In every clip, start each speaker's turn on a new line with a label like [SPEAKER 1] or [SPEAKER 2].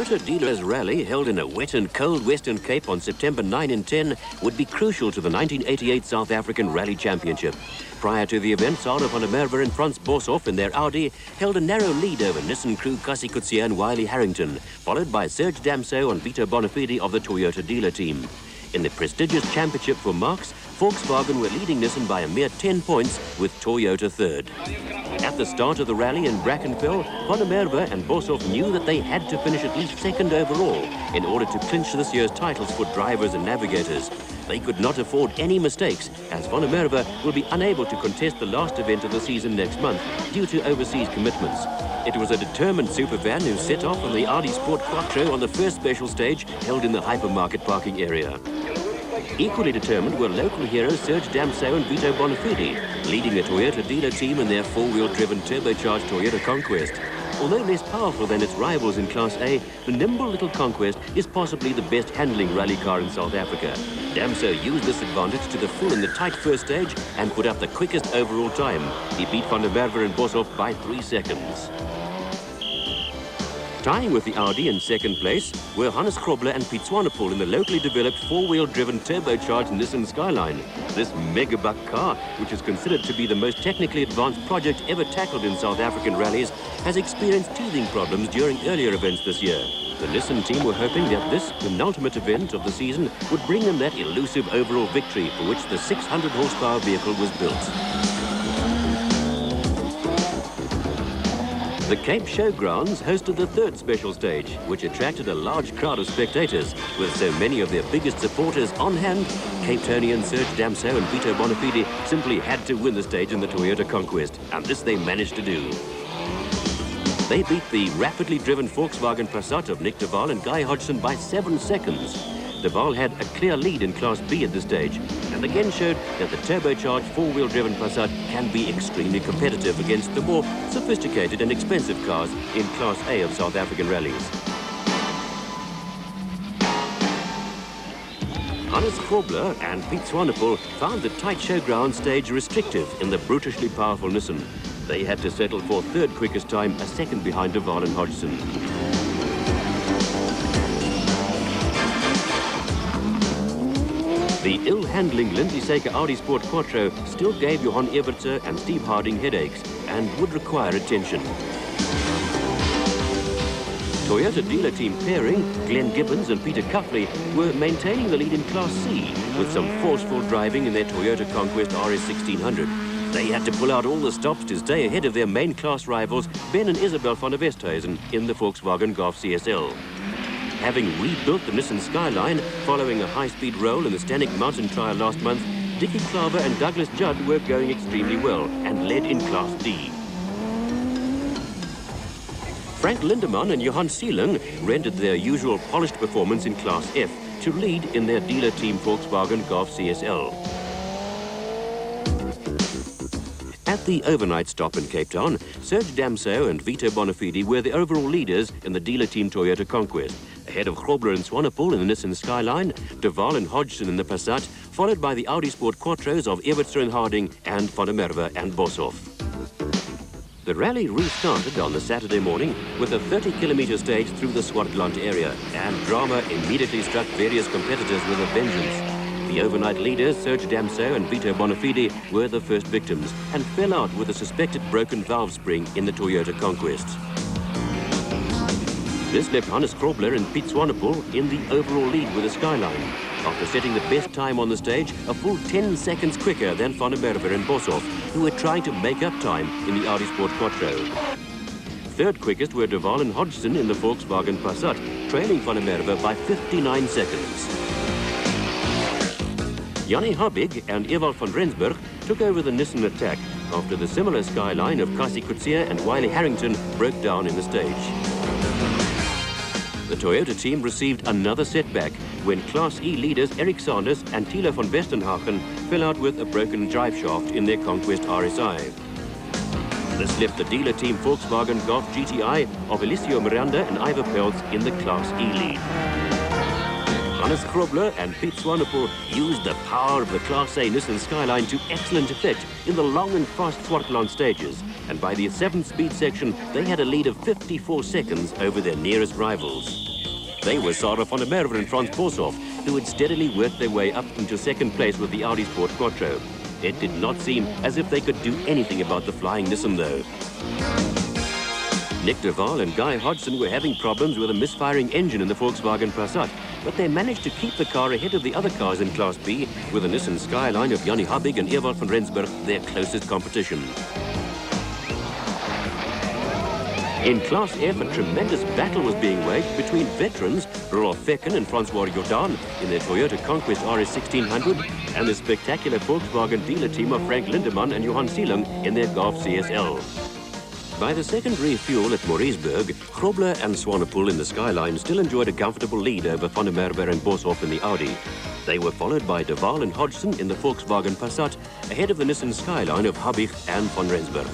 [SPEAKER 1] Toyota Dealers Rally, held in a wet and cold Western Cape on September 9 and 10, would be crucial to the 1988 South African Rally Championship. Prior to the event, Sarah van der Merwe and Frans Boshoff in their Audi held a narrow lead over Nissan crew Cassie Coetzee and Wiley Harrington, followed by Serge Damso and Vito Bonafide of the Toyota dealer team. In the prestigious championship for marks, Volkswagen were leading Nissan by a mere 10 points, with Toyota third. At the start of the rally in Brackenfell, van der Merwe and Boshoff knew that they had to finish at least second overall in order to clinch this year's titles for drivers and navigators. They could not afford any mistakes, as van der Merwe will be unable to contest the last event of the season next month due to overseas commitments. It was a determined superfan who set off on the Audi Sport Quattro on the first special stage held in the hypermarket parking area. Equally determined were local heroes Serge Damso and Vito Bonafide, leading the Toyota dealer team in their four-wheel-driven turbocharged Toyota Conquest. Although less powerful than its rivals in Class A, the nimble little Conquest is possibly the best handling rally car in South Africa. Damso used this advantage to the full in the tight first stage and put up the quickest overall time. He beat van der Merwe and Boshoff by 3 seconds. Tying with the Audi in second place were Hannes Grobler and Piet Swanepoel in the locally developed four-wheel-driven turbocharged Nissan Skyline. This megabuck car, which is considered to be the most technically advanced project ever tackled in South African rallies, has experienced teething problems during earlier events this year. The Nissan team were hoping that this penultimate event of the season would bring them that elusive overall victory for which the 600-horsepower vehicle was built. The Cape Showgrounds hosted the third special stage, which attracted a large crowd of spectators. With so many of their biggest supporters on hand, Cape Tonian Serge Damso and Vito Bonafide simply had to win the stage in the Toyota Conquest, and this they managed to do. They beat the rapidly driven Volkswagen Passat of Nick de Waal and Guy Hodgson by 7 seconds. De Waal had a clear lead in Class B at this stage, and again showed that the turbocharged four-wheel-driven Passat can be extremely competitive against the more sophisticated and expensive cars in Class A of South African rallies. Hannes Grobler and Piet Swanepoel found the tight showground stage restrictive in the brutishly powerful Nissan. They had to settle for third quickest time, a second behind de Waal and Hodgson. The ill-handling Lindsay Saker Audi Sport Quattro still gave Johan Evertse and Steve Harding headaches and would require attention. Toyota dealer team pairing, Glenn Gibbons and Peter Cuffley, were maintaining the lead in Class C with some forceful driving in their Toyota Conquest RS 1600. They had to pull out all the stops to stay ahead of their main class rivals, Ben and Isabel van der Westhuizen, in the Volkswagen Golf CSL. Having rebuilt the Nissan Skyline following a high-speed roll in the Stanek Mountain Trial last month, Dickie Klaver and Douglas Judd were going extremely well and led in Class D. Frank Lindemann and Johan Seeling rendered their usual polished performance in Class F to lead in their dealer team Volkswagen Golf CSL. At the overnight stop in Cape Town, Serge Damso and Vito Bonafide were the overall leaders in the dealer team Toyota Conquest, ahead of Grobler and Swanepoel in the Nissan Skyline, de Waal and Hodgson in the Passat, followed by the Audi Sport Quattros of Evertse and Harding and van der Merwe and Boshoff. The rally restarted on the Saturday morning with a 30-kilometre stage through the Swartland area, and drama immediately struck various competitors with a vengeance. The overnight leaders, Serge Damso and Vito Bonafide, were the first victims and fell out with a suspected broken valve spring in the Toyota Conquest. This left Hannes Grobler and Piet Swanepoel in the overall lead with the Skyline, after setting the best time on the stage, a full 10 seconds quicker than van der Merwe and Boshoff, who were trying to make up time in the Audi Sport Quattro. Third quickest were de Waal and Hodgson in the Volkswagen Passat, trailing van der Merwe by 59 seconds. Jannie Habig and Ewald van Rensburg took over the Nissan attack after the similar Skyline of Cassie Coetzee and Wiley Harrington broke down in the stage. The Toyota team received another setback when Class E leaders Eric Sanders and Thilo van Westenhagen fell out with a broken drive shaft in their Conquest RSI. This left the dealer team Volkswagen Golf GTI of Eliseo Miranda and Ivor Peltz in the Class E lead. Hannes Grobler and Piet Swanepoel used the power of the Class A Nissan Skyline to excellent effect in the long and fast Swartland stages, and by the 7th speed section they had a lead of 54 seconds over their nearest rivals. They were Sarah van der Merwe and Franz Boshoff, who had steadily worked their way up into second place with the Audi Sport Quattro. It did not seem as if they could do anything about the flying Nissan, though. Nick de Waal and Guy Hodgson were having problems with a misfiring engine in the Volkswagen Passat, but they managed to keep the car ahead of the other cars in Class B, with the Nissan Skyline of Jannie Habig and Ewald van Rensburg their closest competition. In Class F, a tremendous battle was being waged between veterans Rolf Fecken and Francois Jordan in their Toyota Conquest RS 1600 and the spectacular Volkswagen dealer team of Frank Lindemann and Johan Seeling in their Golf CSL. By the second refuel at Mauriceburg, Grobler and Swanepoel in the Skyline still enjoyed a comfortable lead over Van der Merwe and Boshoff in the Audi. They were followed by de Waal and Hodgson in the Volkswagen Passat, ahead of the Nissan Skyline of Habig and van Rensburg.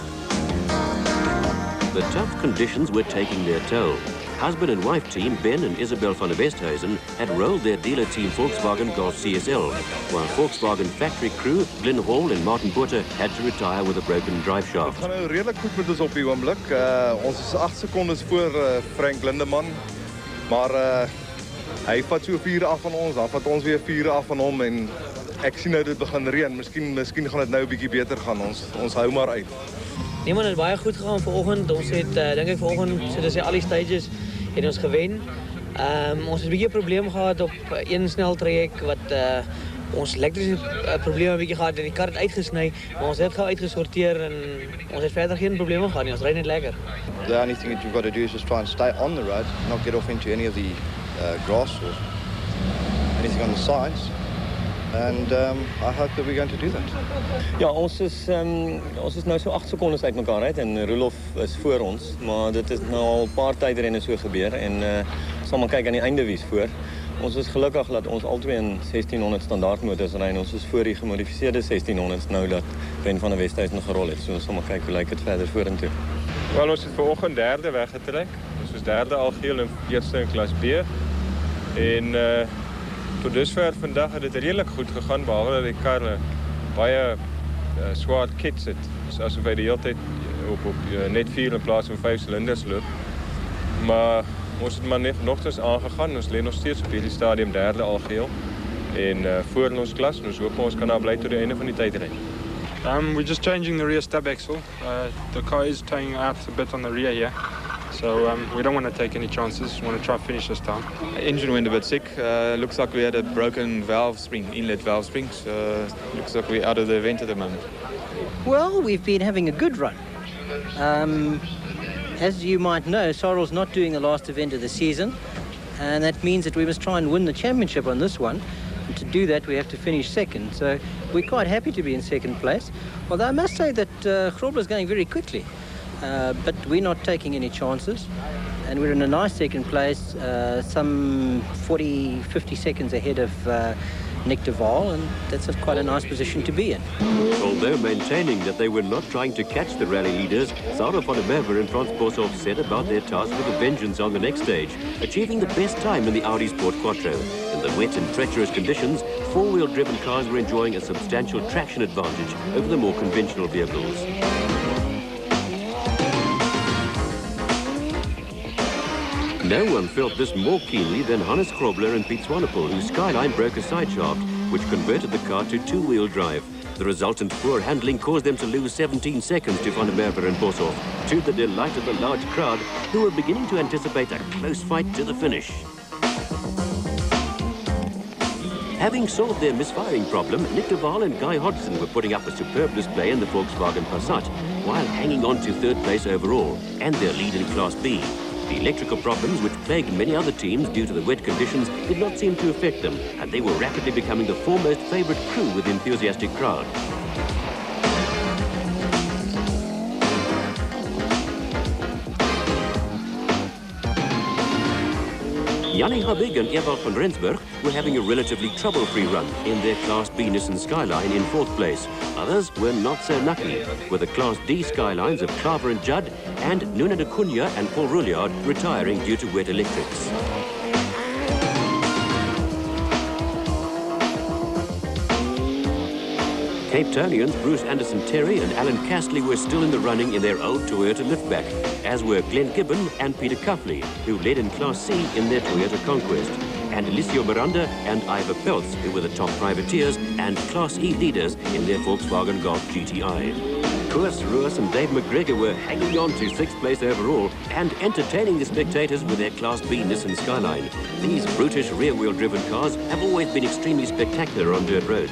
[SPEAKER 1] The tough conditions were taking their toll. Husband and wife team Ben and Isabel van der Westhuizen had rolled their dealer team Volkswagen Golf CSL, while Volkswagen factory crew Glenn Hall and Martin Butter had to retire with a broken drive shaft.
[SPEAKER 2] Het gaat nou redelijk goed met ons op die oomblik. Ons is 8 secondes voor Frank Lindemann, maar hy vat so 4 af van ons, dan vat ons weer 4 af van hom en ek sien nou dit begin reën. Miskien gaan dit nou 'n bietjie beter gaan. Ons hou maar uit.
[SPEAKER 3] Nee man, het baie goed gegaan vanoggend. Ons het dink ek vanoggend soos al die stages het ons gewen. Ons het 'n bietjie probleem gehad op een sneltraject wat ons elektrische probleme 'n bietjie gehad en die kar het uitgesny, maar ons het gou uitgesorteer en ons het verder geen probleme gehad nie. Ons ry net lekker.
[SPEAKER 4] The only thing that you've got to do is just try and stay on the road, not get off into any of the grass or anything on the sides. And I hope that we're going to do that.
[SPEAKER 5] Ja, ons is nou so 8 sekondes uit mekaar uit en Roelof is voor ons, maar dit is nou al 'n paar tydrenne so gebeur en sal maar kyk aan die einde wie's voor. Ons is gelukkig dat ons albei in 1600 standaard motors ry en ons is voor die gemodifiseerde 1600s nou dat Ben van der Westhuizen gerol het. So ons sal maar kyk hoe lyk dit verder vorentoe.
[SPEAKER 6] Wel, ons het vanoggend derde weggetrek. Ons was derde al geel en eerste in klas B. En tot dusver vandag het dit redelik goed gegaan, behalwe dat die kar baie swaar kits het. Dus asof hy die hele tyd op net 4 in plaas van 5 silinders loop. Maar ons het maar nogtans aangegaan. Ons lê nog steeds op hierdie stadium derde al geel. En voor in ons klas, en ons hoop ons kan daar bly tot die einde van die tydren.
[SPEAKER 7] We're just changing the rear stub axle. The car is towing out a bit on the rear here. So we don't want to take any chances. We want to try and finish this time.
[SPEAKER 8] Engine went a bit sick. Looks like we had a broken valve spring, inlet valve spring. So looks like we're out of the event at the moment.
[SPEAKER 9] Well, we've been having a good run. As you might know, Sorrel's not doing the last event of the season. And that means that we must try and win the championship on this one. And to do that, we have to finish second. So we're quite happy to be in second place. Although I must say that Grobler's going very quickly. But we're not taking any chances. And we're in a nice second place, some 40, 50 seconds ahead of Nick de Waal, and that's quite a nice position to be in.
[SPEAKER 1] Although maintaining that they were not trying to catch the rally leaders, Sarah van der Merwe and Franz Boshoff set about their task with a vengeance on the next stage, achieving the best time in the Audi Sport Quattro. In the wet and treacherous conditions, four-wheel driven cars were enjoying a substantial traction advantage over the more conventional vehicles. No one felt this more keenly than Hannes Grobler and Piet Swanepoel, whose Skyline broke a side shaft, which converted the car to two-wheel drive. The resultant poor handling caused them to lose 17 seconds to Van der Merwe and Boshoff, to the delight of the large crowd, who were beginning to anticipate a close fight to the finish. Having solved their misfiring problem, Nick de Waal and Guy Hodgson were putting up a superb display in the Volkswagen Passat, while hanging on to third place overall, and their lead in Class B. The electrical problems which plagued many other teams due to the wet conditions did not seem to affect them, and they were rapidly becoming the foremost favourite crew with the enthusiastic crowd. Jannie Habig and Ewald van Rensburg were having a relatively trouble-free run in their Class B Nissan Skyline in fourth place. Others were not so lucky, with the Class D Skylines of Klaver and Judd and Nuna de Cunha and Paul Rouliard retiring due to wet electrics. Cape Townians Bruce Anderson Terry and Alan Castley were still in the running in their old Toyota liftback, as were Glenn Gibbon and Peter Cuffley, who led in Class C in their Toyota Conquest, and Alicio Miranda and Ivor Peltz, who were the top privateers and Class E leaders in their Volkswagen Golf GTI. Koos Roos and Dave McGregor were hanging on to 6th place overall and entertaining the spectators with their Class B Nissan Skyline. These brutish rear-wheel driven cars have always been extremely spectacular on dirt roads.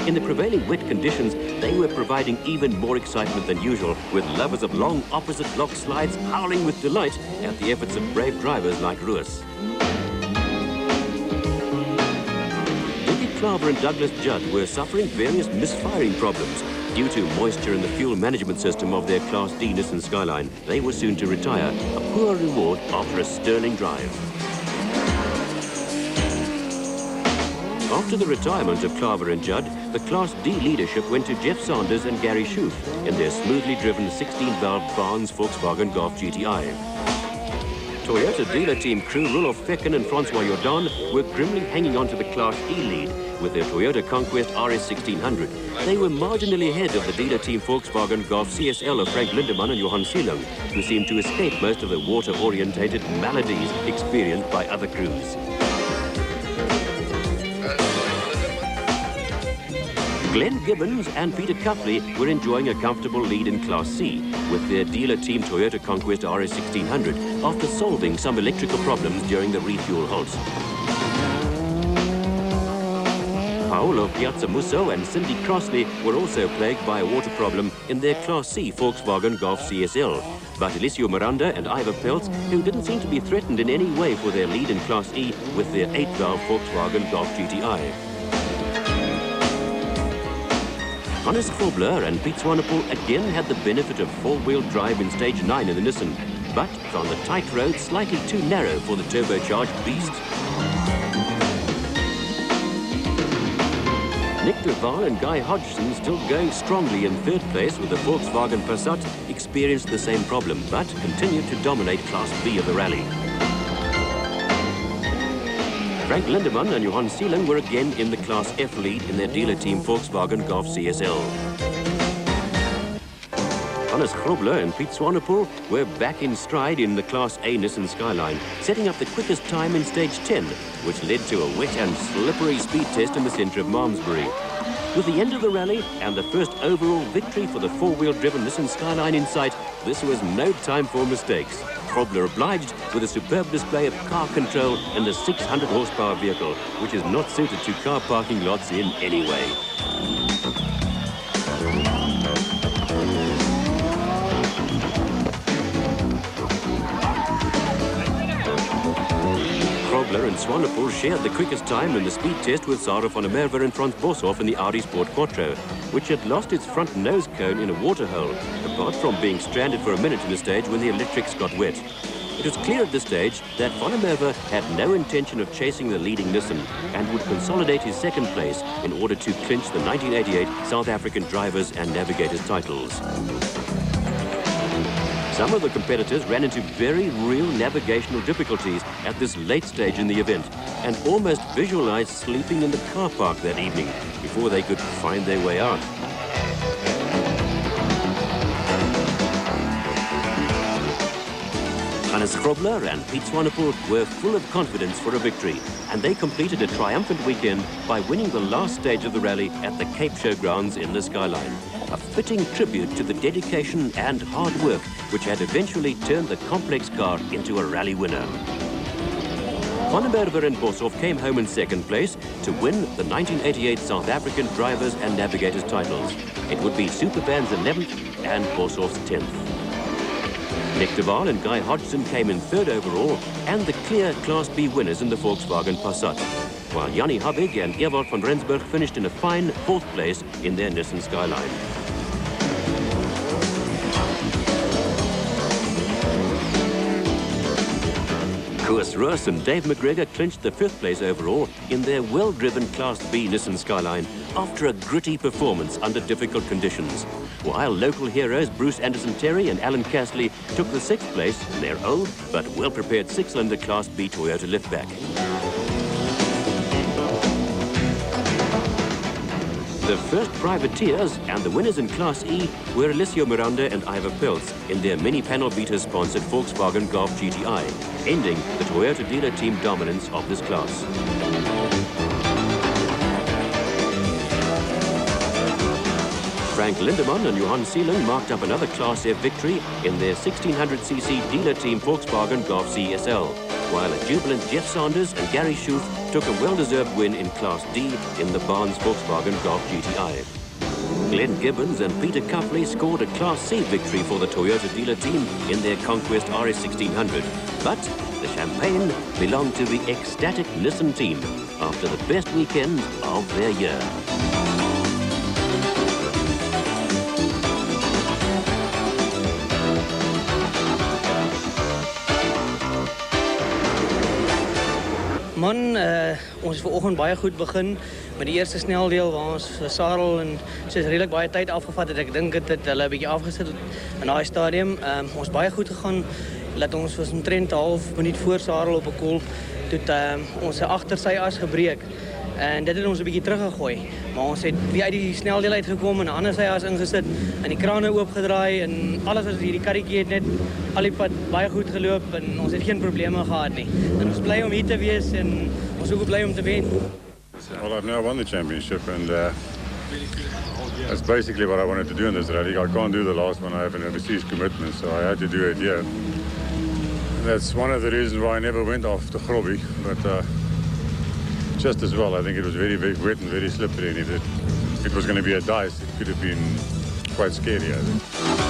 [SPEAKER 1] In the prevailing wet conditions, they were providing even more excitement than usual, with lovers of long opposite block slides howling with delight at the efforts of brave drivers like Roos. Dickie Klaver and Douglas Judd were suffering various misfiring problems due to moisture in the fuel management system of their Class D Nissan Skyline. They were soon to retire, a poor reward after a sterling drive. After the retirement of Klaver and Judd, the Class D leadership went to Jeff Sanders and Gary Schoof in their smoothly driven 16-valve Barnes Volkswagen Golf GTI. Toyota dealer team crew Rudolf Fecken and Francois Jordan were grimly hanging on to the Class E lead with their Toyota Conquest RS 1600. They were marginally ahead of the dealer team Volkswagen Golf CSL of Frank Lindemann and Johan Seelang, who seemed to escape most of the water-orientated maladies experienced by other crews. Glenn Gibbons and Peter Cuffley were enjoying a comfortable lead in Class C with their dealer team Toyota Conquest RS 1600 after solving some electrical problems during the refuel halts. Paolo Piazzamusso and Cindy Crossley were also plagued by a water problem in their Class C Volkswagen Golf CSL. But Alicio Miranda and Ivor Peltz, who didn't seem to be threatened in any way for their lead in Class E with their 8-valve Volkswagen Golf GTI. Hannes Grobler and Piet Swanepoel again had the benefit of four-wheel drive in Stage 9 in the Nissan, but found the tight road slightly too narrow for the turbocharged beast. Nick Duval and Guy Hodgson, still going strongly in 3rd place with the Volkswagen Passat, experienced the same problem, but continued to dominate Class B of the rally. Frank Lindemann and Johan Seelang were again in the Class F lead in their dealer team Volkswagen Golf CSL. Hannes Grobler and Piet Swanepoel were back in stride in the Class A Nissan Skyline, setting up the quickest time in Stage 10, which led to a wet and slippery speed test in the centre of Malmesbury. With the end of the rally and the first overall victory for the four-wheel driven Nissan Skyline in sight, this was no time for mistakes. Grobler obliged with a superb display of car control in the 600 horsepower vehicle, which is not suited to car parking lots in any way. Grobler and Swanepoel shared the quickest time in the speed test with Sarah van der Merwe and Frans Boshoff in the Audi Sport Quattro, which had lost its front nose cone in a waterhole, apart from being stranded for a minute in the stage when the electrics got wet. It was clear at this stage that van der Merwe had no intention of chasing the leading Nissan and would consolidate his 2nd place in order to clinch the 1988 South African Drivers and Navigators titles. Some of the competitors ran into very real navigational difficulties at this late stage in the event and almost visualized sleeping in the car park that evening before they could find their way out. Hannes Grobler and Piet Swanepoel were full of confidence for a victory, and they completed a triumphant weekend by winning the last stage of the rally at the Cape Showgrounds in the Skyline. A fitting tribute to the dedication and hard work which had eventually turned the complex car into a rally winner. Van der Merwe and Boshoff came home in 2nd place to win the 1988 South African Drivers and Navigators titles. It would be Supervan's 11th and Boshoff's 10th. Nick Duval and Guy Hodgson came in 3rd overall and the clear Class B winners in the Volkswagen Passat, while Jannie Habig and Ewald van Rensburg finished in a fine 4th place in their Nissan Skyline. Koos Roos and Dave McGregor clinched the 5th place overall in their well-driven Class B Nissan Skyline after a gritty performance under difficult conditions, while local heroes Bruce Anderson Terry and Alan Castley took the 6th place in their old but well-prepared 6-cylinder Class B Toyota liftback. The first privateers and the winners in Class E were Alessio Miranda and Ivor Peltz in their mini-panel beater-sponsored Volkswagen Golf GTI, ending the Toyota dealer team dominance of this class. Frank Lindemann and Johan Seeling marked up another Class F victory in their 1600cc dealer team Volkswagen Golf CSL, while a jubilant Jeff Sanders and Gary Schuth took a well-deserved win in Class D in the Barnes Volkswagen Golf GTI. Glenn Gibbons and Peter Cuffley scored a Class C victory for the Toyota dealer team in their Conquest RS 1600. But the champagne belonged to the ecstatic Nissan team after the best weekend of their year.
[SPEAKER 3] Man, ons het vanoggend baie goed begin met die eerste sneldeel waar ons Sarel en soos redelijk baie tyd afgevat het. Ek dink het hulle 'n bietjie afgesit in daai stadium. Ons baie goed gegaan. Laat ons was omtrent 'n half minuut voor Sarel op 'n koel toe ons agter sy as gebreek. En dit het ons 'n bietjie teruggegooi. Maar ons het weer uit die sneldeel uitgekom en 'n ander sy as ingesit en die krane oopgedraai en alles was hierdie karretjie het net al die pad baie goed geloop en ons het geen probleme gehad nie. En ons bly om hier te wees en ons is ook bly om te wen.
[SPEAKER 10] Well, I've now won the championship and that's basically what I wanted to do in this rally. I can't do the last one, I have an overseas commitment, so I had to do it here. That's one of the reasons why I never went off the Grobby, but just as well, I think it was very, very wet and very slippery, and if it was going to be a dice, it could have been quite scary, I think.